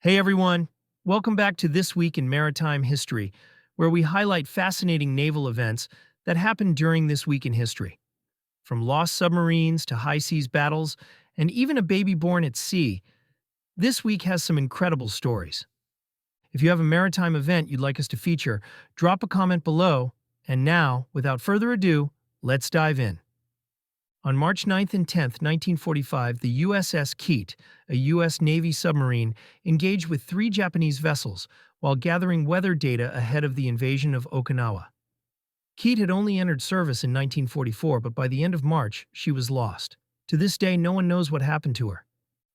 Hey everyone, welcome back to This Week in Maritime History, where we highlight fascinating naval events that happened during this week in history. From lost submarines to high seas battles, and even a baby born at sea, this week has some incredible stories. If you have a maritime event you'd like us to feature, drop a comment below, and now, without further ado, let's dive in. On March 9th and 10th, 1945, the USS Kete, a U.S. Navy submarine, engaged with 3 Japanese vessels while gathering weather data ahead of the invasion of Okinawa. Kete had only entered service in 1944, but by the end of March, she was lost. To this day, no one knows what happened to her.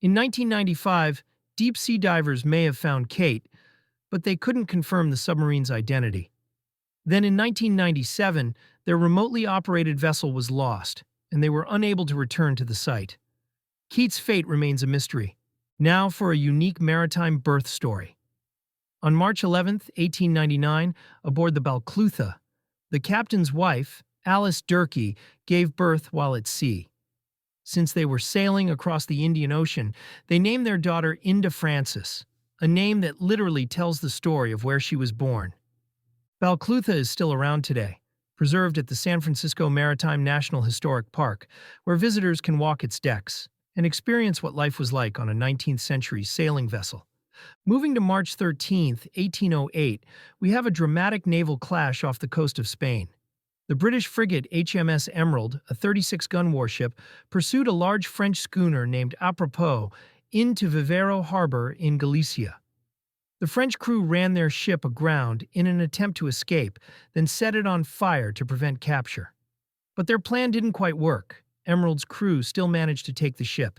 In 1995, deep-sea divers may have found Kete, but they couldn't confirm the submarine's identity. Then in 1997, their remotely operated vessel was lost, and they were unable to return to the site. Kete's fate remains a mystery. Now for a unique maritime birth story. On March 11, 1899, aboard the Balclutha, the captain's wife, Alice Durkee, gave birth while at sea. Since they were sailing across the Indian Ocean, they named their daughter Inda Frances, a name that literally tells the story of where she was born. Balclutha is still around today, preserved at the San Francisco Maritime National Historic Park, where visitors can walk its decks and experience what life was like on a 19th-century sailing vessel. Moving to March 13, 1808, we have a dramatic naval clash off the coast of Spain. The British frigate HMS Emerald, a 36-gun warship, pursued a large French schooner named Apropos into Vivero Harbor in Galicia. The French crew ran their ship aground in an attempt to escape, then set it on fire to prevent capture. But their plan didn't quite work. Emerald's crew still managed to take the ship.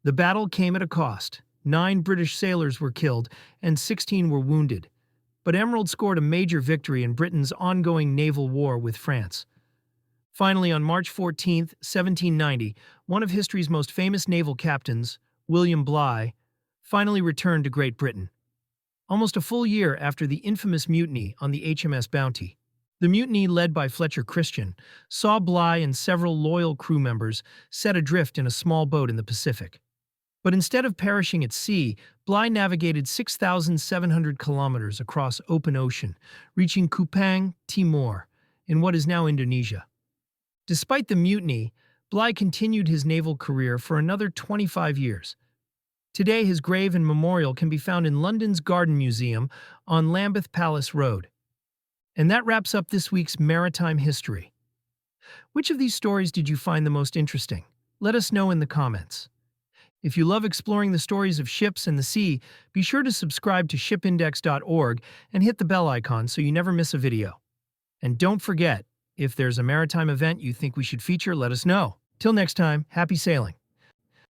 The battle came at a cost. 9 British sailors were killed and 16 were wounded. But Emerald scored a major victory in Britain's ongoing naval war with France. Finally, on March 14, 1790, one of history's most famous naval captains, William Bligh, finally returned to Great Britain. Almost a full year after the infamous mutiny on the HMS Bounty. The mutiny, led by Fletcher Christian, saw Bligh and several loyal crew members set adrift in a small boat in the Pacific. But instead of perishing at sea, Bligh navigated 6,700 kilometers across open ocean, reaching Kupang, Timor, in what is now Indonesia. Despite the mutiny, Bligh continued his naval career for another 25 years. Today, his grave and memorial can be found in London's Garden Museum on Lambeth Palace Road. And that wraps up this week's Maritime History. Which of these stories did you find the most interesting? Let us know in the comments. If you love exploring the stories of ships and the sea, be sure to subscribe to ShipIndex.org and hit the bell icon so you never miss a video. And don't forget, if there's a maritime event you think we should feature, let us know. Till next time, happy sailing.